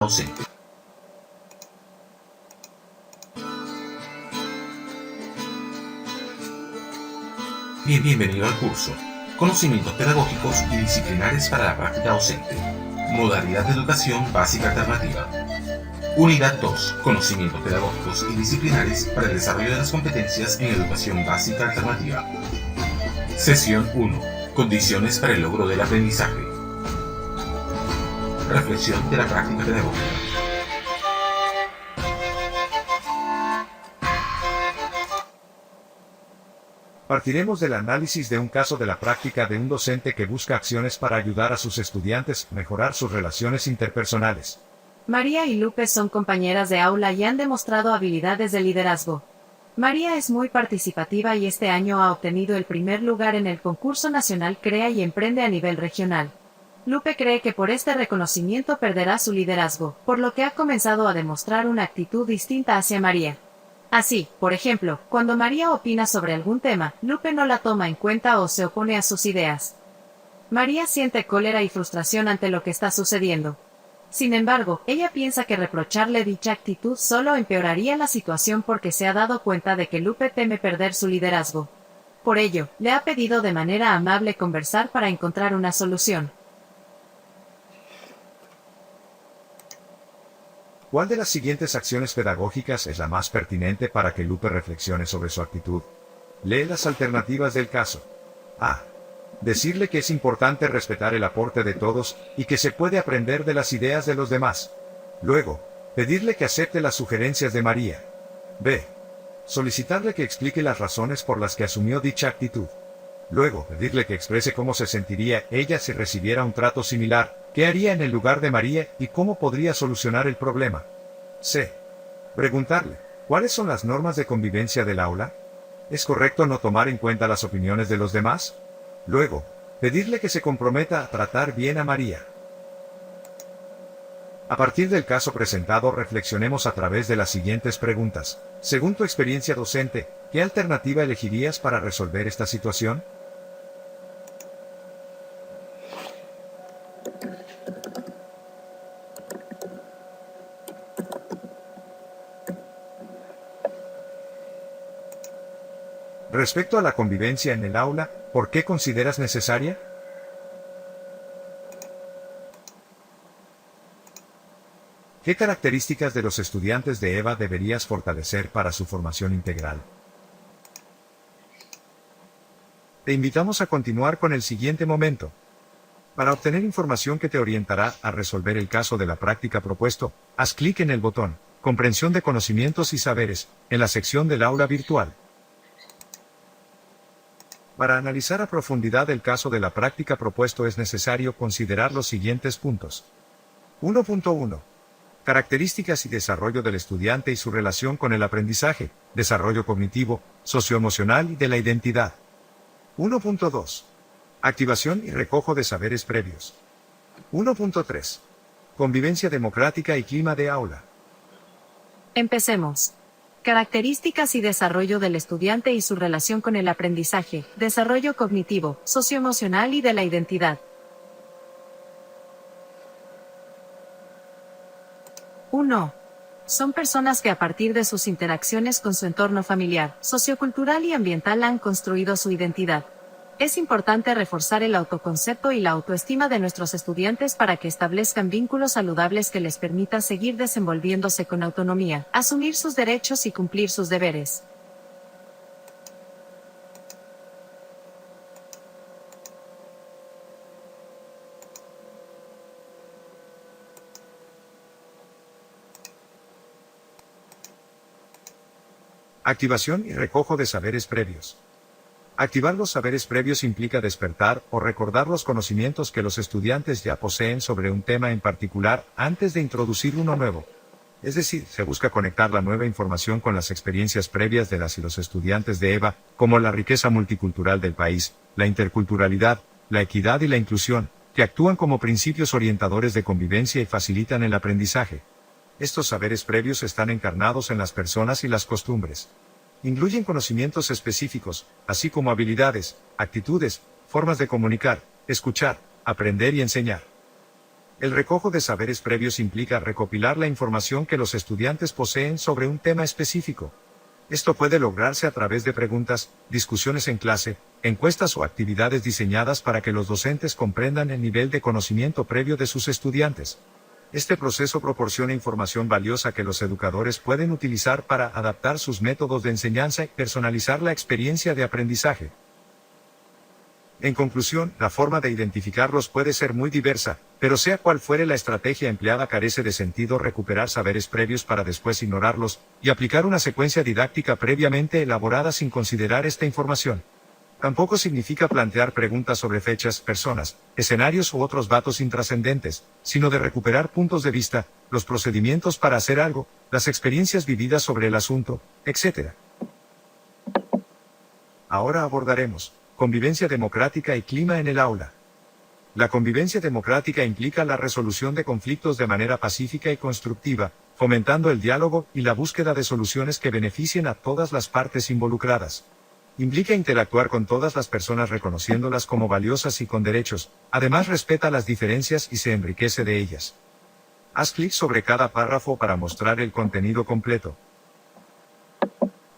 ausente. Bienvenido al curso Conocimientos Pedagógicos y Disciplinares para la Práctica Docente. Modalidad de Educación Básica Alternativa. Unidad 2. Conocimientos Pedagógicos y Disciplinares para el Desarrollo de las Competencias en Educación Básica Alternativa. Sesión 1. Condiciones para el logro del aprendizaje. Reflexión de la práctica pedagógica. Partiremos del análisis de un caso de la práctica de un docente que busca acciones para ayudar a sus estudiantes a mejorar sus relaciones interpersonales. María y Lupe son compañeras de aula y han demostrado habilidades de liderazgo. María es muy participativa y este año ha obtenido el primer lugar en el concurso nacional Crea y Emprende a nivel regional. Lupe cree que por este reconocimiento perderá su liderazgo, por lo que ha comenzado a demostrar una actitud distinta hacia María. Así, por ejemplo, cuando María opina sobre algún tema, Lupe no la toma en cuenta o se opone a sus ideas. María siente cólera y frustración ante lo que está sucediendo. Sin embargo, ella piensa que reprocharle dicha actitud solo empeoraría la situación porque se ha dado cuenta de que Lupe teme perder su liderazgo. Por ello, le ha pedido de manera amable conversar para encontrar una solución. ¿Cuál de las siguientes acciones pedagógicas es la más pertinente para que Lupe reflexione sobre su actitud? Lee las alternativas del caso. A. Decirle que es importante respetar el aporte de todos y que se puede aprender de las ideas de los demás. Luego, pedirle que acepte las sugerencias de María. B. Solicitarle que explique las razones por las que asumió dicha actitud. Luego, pedirle que exprese cómo se sentiría ella si recibiera un trato similar, qué haría en el lugar de María y cómo podría solucionar el problema. C. Preguntarle, ¿cuáles son las normas de convivencia del aula? ¿Es correcto no tomar en cuenta las opiniones de los demás? Luego, pedirle que se comprometa a tratar bien a María. A partir del caso presentado, reflexionemos a través de las siguientes preguntas. Según tu experiencia docente, ¿qué alternativa elegirías para resolver esta situación? Respecto a la convivencia en el aula, ¿por qué consideras necesaria? ¿Qué características de los estudiantes de EVA deberías fortalecer para su formación integral? Te invitamos a continuar con el siguiente momento. Para obtener información que te orientará a resolver el caso de la práctica propuesto, haz clic en el botón Comprensión de conocimientos y saberes, en la sección del aula virtual. Para analizar a profundidad el caso de la práctica propuesto es necesario considerar los siguientes puntos. 1.1. Características y desarrollo del estudiante y su relación con el aprendizaje, desarrollo cognitivo, socioemocional y de la identidad. 1.2. Activación y recojo de saberes previos. 1.3. Convivencia democrática y clima de aula. Empecemos. Características y desarrollo del estudiante y su relación con el aprendizaje, desarrollo cognitivo, socioemocional y de la identidad. 1. Son personas que a partir de sus interacciones con su entorno familiar, sociocultural y ambiental han construido su identidad. Es importante reforzar el autoconcepto y la autoestima de nuestros estudiantes para que establezcan vínculos saludables que les permitan seguir desenvolviéndose con autonomía, asumir sus derechos y cumplir sus deberes. Activación y recojo de saberes previos. Activar los saberes previos implica despertar o recordar los conocimientos que los estudiantes ya poseen sobre un tema en particular antes de introducir uno nuevo. Es decir, se busca conectar la nueva información con las experiencias previas de las y los estudiantes de EVA, como la riqueza multicultural del país, la interculturalidad, la equidad y la inclusión, que actúan como principios orientadores de convivencia y facilitan el aprendizaje. Estos saberes previos están encarnados en las personas y las costumbres. Incluyen conocimientos específicos, así como habilidades, actitudes, formas de comunicar, escuchar, aprender y enseñar. El recojo de saberes previos implica recopilar la información que los estudiantes poseen sobre un tema específico. Esto puede lograrse a través de preguntas, discusiones en clase, encuestas o actividades diseñadas para que los docentes comprendan el nivel de conocimiento previo de sus estudiantes. Este proceso proporciona información valiosa que los educadores pueden utilizar para adaptar sus métodos de enseñanza y personalizar la experiencia de aprendizaje. En conclusión, la forma de identificarlos puede ser muy diversa, pero sea cual fuere la estrategia empleada, carece de sentido recuperar saberes previos para después ignorarlos, y aplicar una secuencia didáctica previamente elaborada sin considerar esta información. Tampoco significa plantear preguntas sobre fechas, personas, escenarios u otros datos intrascendentes, sino de recuperar puntos de vista, los procedimientos para hacer algo, las experiencias vividas sobre el asunto, etc. Ahora abordaremos convivencia democrática y clima en el aula. La convivencia democrática implica la resolución de conflictos de manera pacífica y constructiva, fomentando el diálogo y la búsqueda de soluciones que beneficien a todas las partes involucradas. Implica interactuar con todas las personas reconociéndolas como valiosas y con derechos, además respeta las diferencias y se enriquece de ellas. Haz clic sobre cada párrafo para mostrar el contenido completo.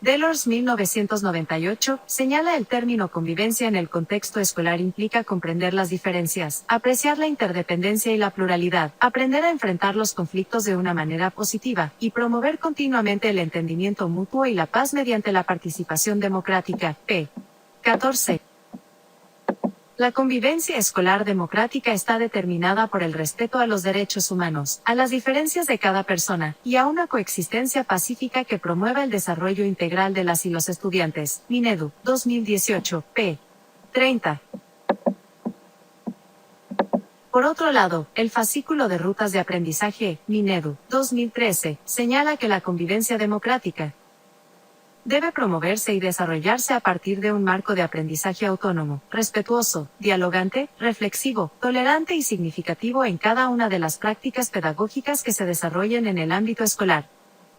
Delors 1998 señala el término convivencia en el contexto escolar implica comprender las diferencias, apreciar la interdependencia y la pluralidad, aprender a enfrentar los conflictos de una manera positiva, y promover continuamente el entendimiento mutuo y la paz mediante la participación democrática. p. 14. La convivencia escolar democrática está determinada por el respeto a los derechos humanos, a las diferencias de cada persona, y a una coexistencia pacífica que promueva el desarrollo integral de las y los estudiantes. Minedu, 2018, p. 30. Por otro lado, el fascículo de rutas de aprendizaje, Minedu, 2013, señala que la convivencia democrática debe promoverse y desarrollarse a partir de un marco de aprendizaje autónomo, respetuoso, dialogante, reflexivo, tolerante y significativo en cada una de las prácticas pedagógicas que se desarrollen en el ámbito escolar.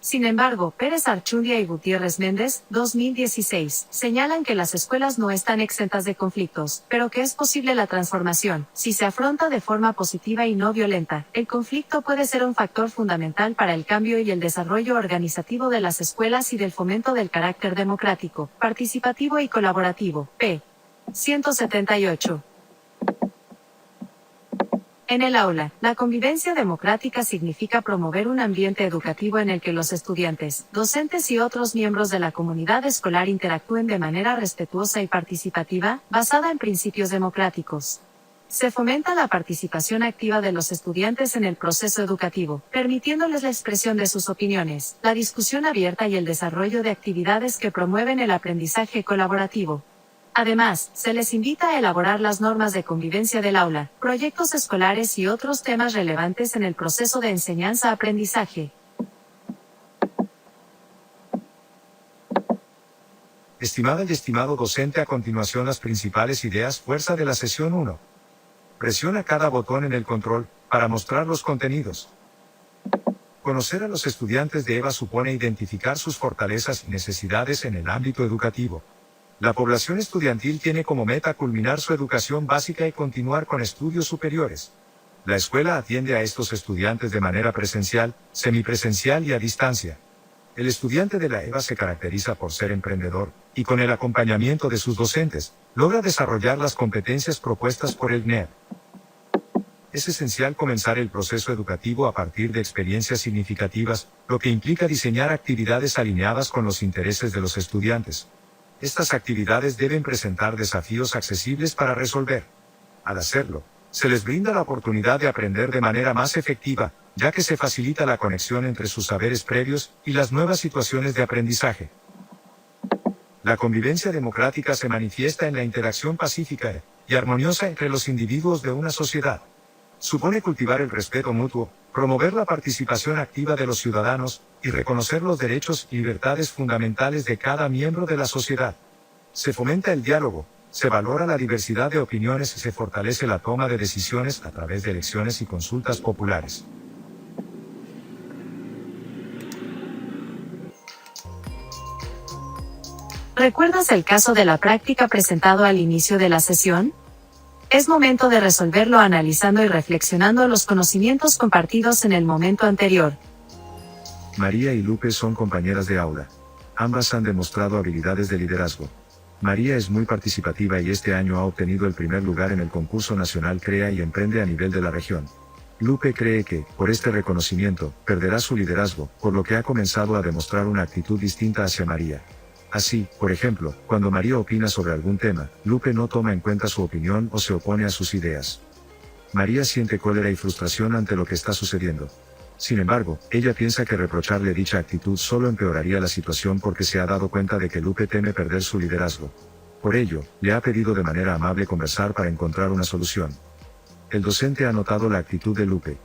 Sin embargo, Pérez Archundia y Gutiérrez Méndez, 2016, señalan que las escuelas no están exentas de conflictos, pero que es posible la transformación, si se afronta de forma positiva y no violenta. El conflicto puede ser un factor fundamental para el cambio y el desarrollo organizativo de las escuelas y del fomento del carácter democrático, participativo y colaborativo. p. 178. En el aula, la convivencia democrática significa promover un ambiente educativo en el que los estudiantes, docentes y otros miembros de la comunidad escolar interactúen de manera respetuosa y participativa, basada en principios democráticos. Se fomenta la participación activa de los estudiantes en el proceso educativo, permitiéndoles la expresión de sus opiniones, la discusión abierta y el desarrollo de actividades que promueven el aprendizaje colaborativo. Además, se les invita a elaborar las normas de convivencia del aula, proyectos escolares y otros temas relevantes en el proceso de enseñanza-aprendizaje. Estimada y estimado docente, a continuación las principales ideas fuerza de la sesión 1. Presiona cada botón en el control para mostrar los contenidos. Conocer a los estudiantes de EVA supone identificar sus fortalezas y necesidades en el ámbito educativo. La población estudiantil tiene como meta culminar su educación básica y continuar con estudios superiores. La escuela atiende a estos estudiantes de manera presencial, semipresencial y a distancia. El estudiante de la EVA se caracteriza por ser emprendedor, y con el acompañamiento de sus docentes, logra desarrollar las competencias propuestas por el CNED. Es esencial comenzar el proceso educativo a partir de experiencias significativas, lo que implica diseñar actividades alineadas con los intereses de los estudiantes. Estas actividades deben presentar desafíos accesibles para resolver. Al hacerlo, se les brinda la oportunidad de aprender de manera más efectiva, ya que se facilita la conexión entre sus saberes previos y las nuevas situaciones de aprendizaje. La convivencia democrática se manifiesta en la interacción pacífica y armoniosa entre los individuos de una sociedad. Supone cultivar el respeto mutuo, promover la participación activa de los ciudadanos, y reconocer los derechos y libertades fundamentales de cada miembro de la sociedad. Se fomenta el diálogo, se valora la diversidad de opiniones y se fortalece la toma de decisiones a través de elecciones y consultas populares. ¿Recuerdas el caso de la práctica presentado al inicio de la sesión? Es momento de resolverlo analizando y reflexionando los conocimientos compartidos en el momento anterior. María y Lupe son compañeras de aula. Ambas han demostrado habilidades de liderazgo. María es muy participativa y este año ha obtenido el primer lugar en el concurso nacional Crea y Emprende a nivel de la región. Lupe cree que, por este reconocimiento, perderá su liderazgo, por lo que ha comenzado a demostrar una actitud distinta hacia María. Así, por ejemplo, cuando María opina sobre algún tema, Lupe no toma en cuenta su opinión o se opone a sus ideas. María siente cólera y frustración ante lo que está sucediendo. Sin embargo, ella piensa que reprocharle dicha actitud solo empeoraría la situación porque se ha dado cuenta de que Lupe teme perder su liderazgo. Por ello, le ha pedido de manera amable conversar para encontrar una solución. El docente ha notado la actitud de Lupe.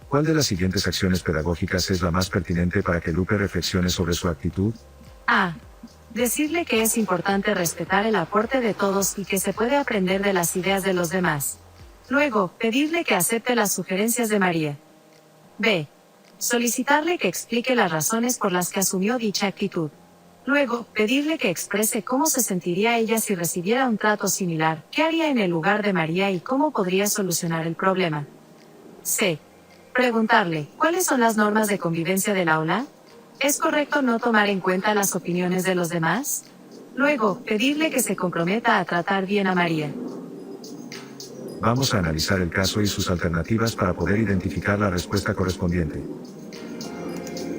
¿Cuál de las siguientes acciones pedagógicas es la más pertinente para que Lupe reflexione sobre su actitud? A. Decirle que es importante respetar el aporte de todos y que se puede aprender de las ideas de los demás. Luego, pedirle que acepte las sugerencias de María. B. Solicitarle que explique las razones por las que asumió dicha actitud. Luego, pedirle que exprese cómo se sentiría ella si recibiera un trato similar, qué haría en el lugar de María y cómo podría solucionar el problema. C. Preguntarle, ¿cuáles son las normas de convivencia del aula? ¿Es correcto no tomar en cuenta las opiniones de los demás? Luego, pedirle que se comprometa a tratar bien a María. Vamos a analizar el caso y sus alternativas para poder identificar la respuesta correspondiente.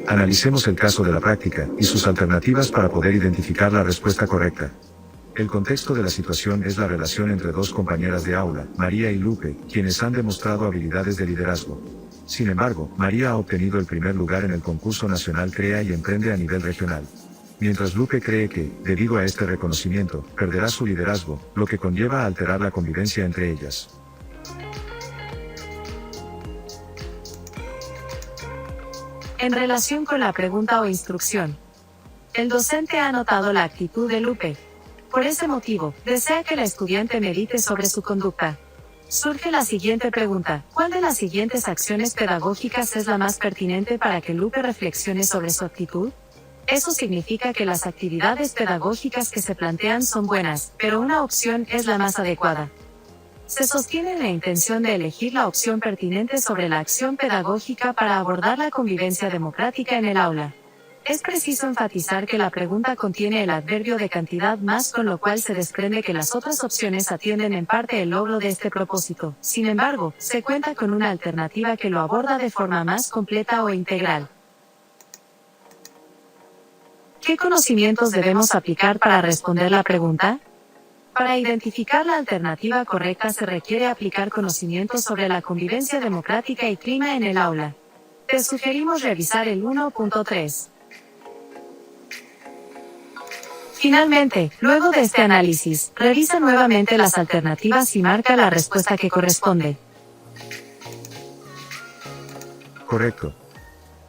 Analicemos el caso de la práctica y sus alternativas para poder identificar la respuesta correcta. El contexto de la situación es la relación entre dos compañeras de aula, María y Lupe, quienes han demostrado habilidades de liderazgo. Sin embargo, María ha obtenido el primer lugar en el concurso nacional Crea y Emprende a nivel regional. Mientras Lupe cree que, debido a este reconocimiento, perderá su liderazgo, lo que conlleva a alterar la convivencia entre ellas. En relación con la pregunta o instrucción, el docente ha notado la actitud de Lupe. Por ese motivo, desea que la estudiante medite sobre su conducta. Surge la siguiente pregunta: ¿cuál de las siguientes acciones pedagógicas es la más pertinente para que Lupe reflexione sobre su actitud? Eso significa que las actividades pedagógicas que se plantean son buenas, pero una opción es la más adecuada. Se sostiene la intención de elegir la opción pertinente sobre la acción pedagógica para abordar la convivencia democrática en el aula. Es preciso enfatizar que la pregunta contiene el adverbio de cantidad más, con lo cual se desprende que las otras opciones atienden en parte el logro de este propósito. Sin embargo, se cuenta con una alternativa que lo aborda de forma más completa o integral. ¿Qué conocimientos debemos aplicar para responder la pregunta? Para identificar la alternativa correcta se requiere aplicar conocimientos sobre la convivencia democrática y clima en el aula. Te sugerimos revisar el 1.3. Finalmente, luego de este análisis, revisa nuevamente las alternativas y marca la respuesta que corresponde. Correcto.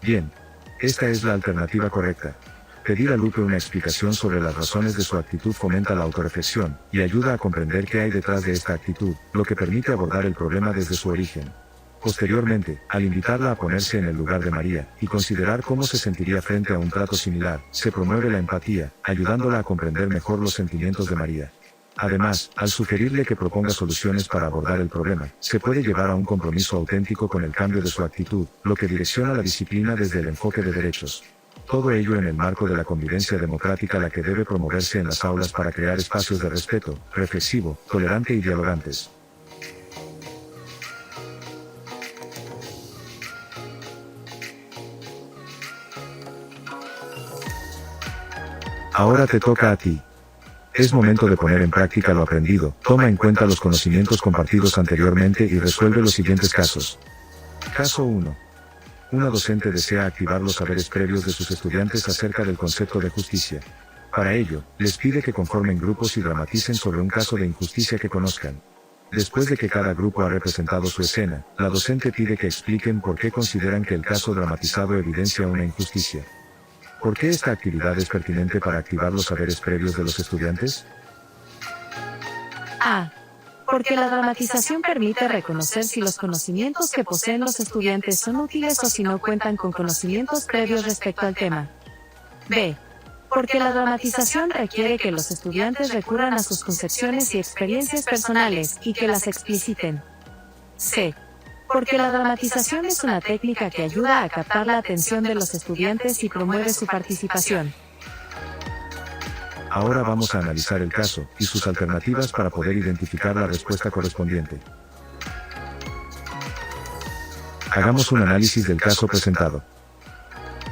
Bien. Esta es la alternativa correcta. Pedir a Lupe una explicación sobre las razones de su actitud fomenta la autorreflexión, y ayuda a comprender qué hay detrás de esta actitud, lo que permite abordar el problema desde su origen. Posteriormente, al invitarla a ponerse en el lugar de María, y considerar cómo se sentiría frente a un trato similar, se promueve la empatía, ayudándola a comprender mejor los sentimientos de María. Además, al sugerirle que proponga soluciones para abordar el problema, se puede llevar a un compromiso auténtico con el cambio de su actitud, lo que direcciona la disciplina desde el enfoque de derechos. Todo ello en el marco de la convivencia democrática, la que debe promoverse en las aulas para crear espacios de respeto, reflexivo, tolerante y dialogantes. Ahora te toca a ti. Es momento de poner en práctica lo aprendido. Toma en cuenta los conocimientos compartidos anteriormente y resuelve los siguientes casos. Caso 1. Una docente desea activar los saberes previos de sus estudiantes acerca del concepto de justicia. Para ello, les pide que conformen grupos y dramaticen sobre un caso de injusticia que conozcan. Después de que cada grupo ha representado su escena, la docente pide que expliquen por qué consideran que el caso dramatizado evidencia una injusticia. ¿Por qué esta actividad es pertinente para activar los saberes previos de los estudiantes? A. Porque la dramatización permite reconocer si los conocimientos que poseen los estudiantes son útiles o si no cuentan con conocimientos previos respecto al tema. B. Porque la dramatización requiere que los estudiantes recurran a sus concepciones y experiencias personales y que las expliciten. C. Porque la dramatización es una técnica que ayuda a captar la atención de los estudiantes y promueve su participación. Ahora vamos a analizar el caso y sus alternativas para poder identificar la respuesta correspondiente. Hagamos un análisis del caso presentado.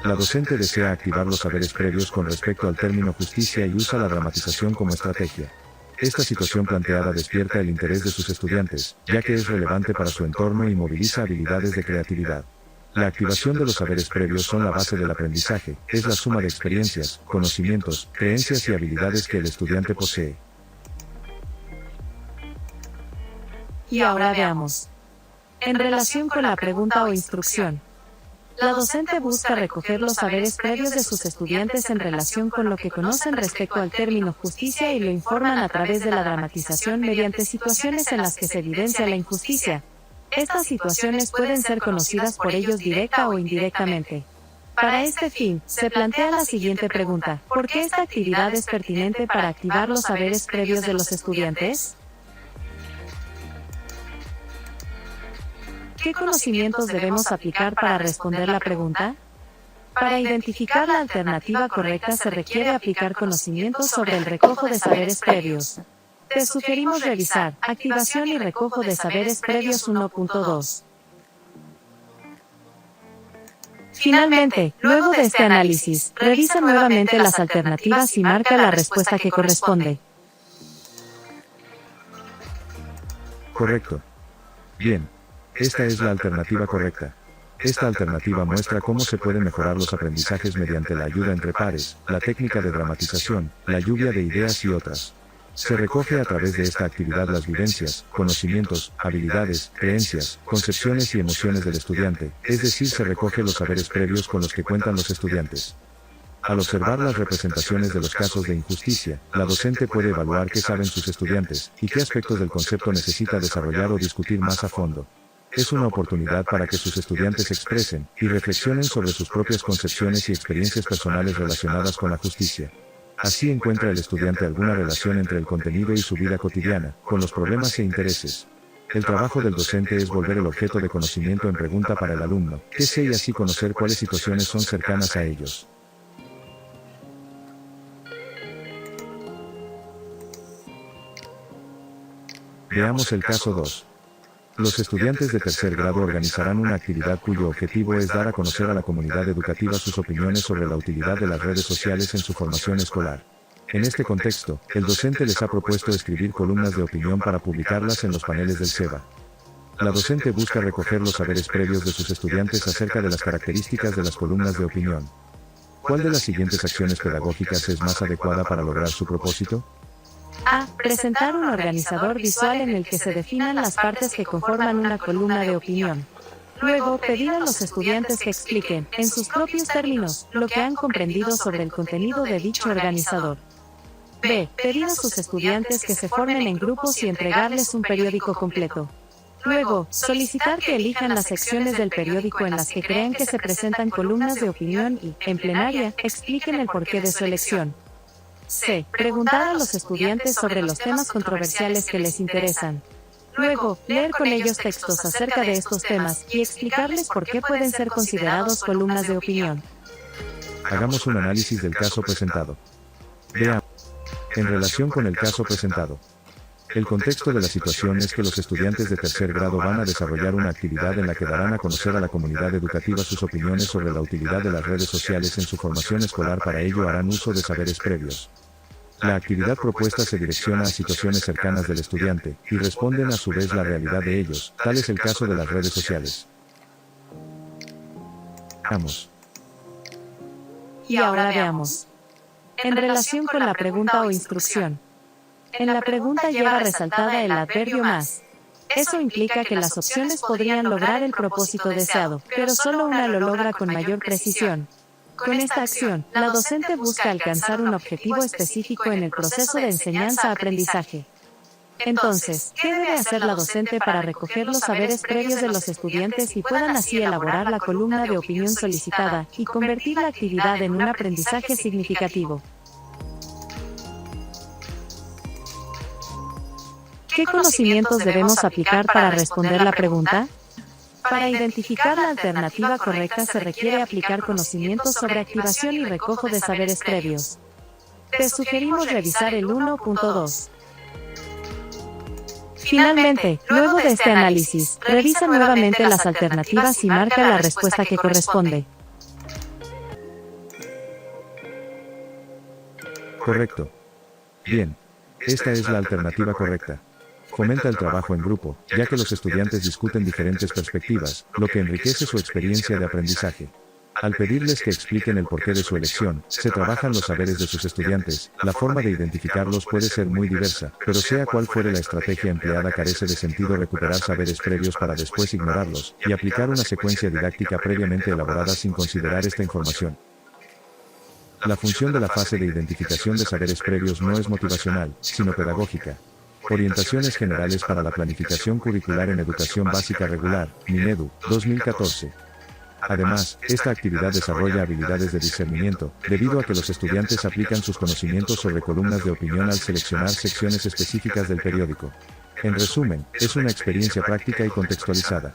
La docente desea activar los saberes previos con respecto al término justicia y usa la dramatización como estrategia. Esta situación planteada despierta el interés de sus estudiantes, ya que es relevante para su entorno y moviliza habilidades de creatividad. La activación de los saberes previos son la base del aprendizaje, es la suma de experiencias, conocimientos, creencias y habilidades que el estudiante posee. Y ahora veamos. En relación con la pregunta o instrucción, la docente busca recoger los saberes previos de sus estudiantes en relación con lo que conocen respecto al término justicia y lo informan a través de la dramatización mediante situaciones en las que se evidencia la injusticia. Estas situaciones pueden ser conocidas por ellos directa o indirectamente. Para este fin, se plantea la siguiente pregunta: ¿por qué esta actividad es pertinente para activar los saberes previos de los estudiantes? ¿Qué conocimientos debemos aplicar para responder la pregunta? Para identificar la alternativa correcta se requiere aplicar conocimientos sobre el recojo de saberes previos. Te sugerimos revisar Activación y recojo de saberes previos 1.2. Finalmente, luego de este análisis, revisa nuevamente las alternativas y marca la respuesta que corresponde. Correcto. Bien. Esta es la alternativa correcta. Esta alternativa muestra cómo se pueden mejorar los aprendizajes mediante la ayuda entre pares, la técnica de dramatización, la lluvia de ideas y otras. Se recoge a través de esta actividad las vivencias, conocimientos, habilidades, creencias, concepciones y emociones del estudiante, es decir, se recoge los saberes previos con los que cuentan los estudiantes. Al observar las representaciones de los casos de injusticia, la docente puede evaluar qué saben sus estudiantes y qué aspectos del concepto necesita desarrollar o discutir más a fondo. Es una oportunidad para que sus estudiantes expresen y reflexionen sobre sus propias concepciones y experiencias personales relacionadas con la justicia. Así encuentra el estudiante alguna relación entre el contenido y su vida cotidiana, con los problemas e intereses. El trabajo del docente es volver el objeto de conocimiento en pregunta para el alumno, qué sé, y así conocer cuáles situaciones son cercanas a ellos. Veamos el caso 2. Los estudiantes de tercer grado organizarán una actividad cuyo objetivo es dar a conocer a la comunidad educativa sus opiniones sobre la utilidad de las redes sociales en su formación escolar. En este contexto, el docente les ha propuesto escribir columnas de opinión para publicarlas en los paneles del SEBA. La docente busca recoger los saberes previos de sus estudiantes acerca de las características de las columnas de opinión. ¿Cuál de las siguientes acciones pedagógicas es más adecuada para lograr su propósito? A. Presentar un organizador visual en el que se definan las partes que conforman una columna de opinión. Luego, pedir a los estudiantes que expliquen, en sus propios términos, lo que han comprendido sobre el contenido de dicho organizador. B. Pedir a sus estudiantes que se formen en grupos y entregarles un periódico completo. Luego, solicitar que elijan las secciones del periódico en las que crean que se presentan columnas de opinión y, en plenaria, expliquen el porqué de su elección. C. Preguntar a los estudiantes sobre los temas controversiales que les interesan. Luego, leer con ellos textos acerca de estos temas y explicarles por qué pueden ser considerados columnas de opinión. Hagamos un análisis del caso presentado. Veamos. En relación con el caso presentado, el contexto de la situación es que los estudiantes de tercer grado van a desarrollar una actividad en la que darán a conocer a la comunidad educativa sus opiniones sobre la utilidad de las redes sociales en su formación escolar. Para ello harán uso de saberes previos. La actividad propuesta se direcciona a situaciones cercanas del estudiante, y responden a su vez la realidad de ellos, tal es el caso de las redes sociales. Veamos. Y ahora veamos. En relación con la pregunta o instrucción. En la pregunta lleva resaltada el adverbio más. Eso implica que las opciones podrían lograr el propósito deseado, pero solo una lo logra con mayor precisión. Con esta acción, la docente busca alcanzar un objetivo específico en el proceso de enseñanza-aprendizaje. Entonces, ¿qué debe hacer la docente para recoger los saberes previos de los estudiantes y puedan así elaborar la columna de opinión solicitada y convertir la actividad en un aprendizaje significativo? ¿Qué conocimientos debemos aplicar para responder la pregunta? Para identificar la alternativa correcta se requiere aplicar conocimientos sobre activación y recojo de saberes previos. Te sugerimos revisar el 1.2. Finalmente, luego de este análisis, revisa nuevamente las alternativas y marca la respuesta que corresponde. Correcto. Bien. Esta es la alternativa correcta. Fomenta el trabajo en grupo, ya que los estudiantes discuten diferentes perspectivas, lo que enriquece su experiencia de aprendizaje. Al pedirles que expliquen el porqué de su elección, se trabajan los saberes de sus estudiantes. La forma de identificarlos puede ser muy diversa, pero sea cual fuere la estrategia empleada, carece de sentido recuperar saberes previos para después ignorarlos, y aplicar una secuencia didáctica previamente elaborada sin considerar esta información. La función de la fase de identificación de saberes previos no es motivacional, sino pedagógica. Orientaciones generales para la planificación curricular en educación básica regular, Minedu, 2014. Además, esta actividad desarrolla habilidades de discernimiento, debido a que los estudiantes aplican sus conocimientos sobre columnas de opinión al seleccionar secciones específicas del periódico. En resumen, es una experiencia práctica y contextualizada.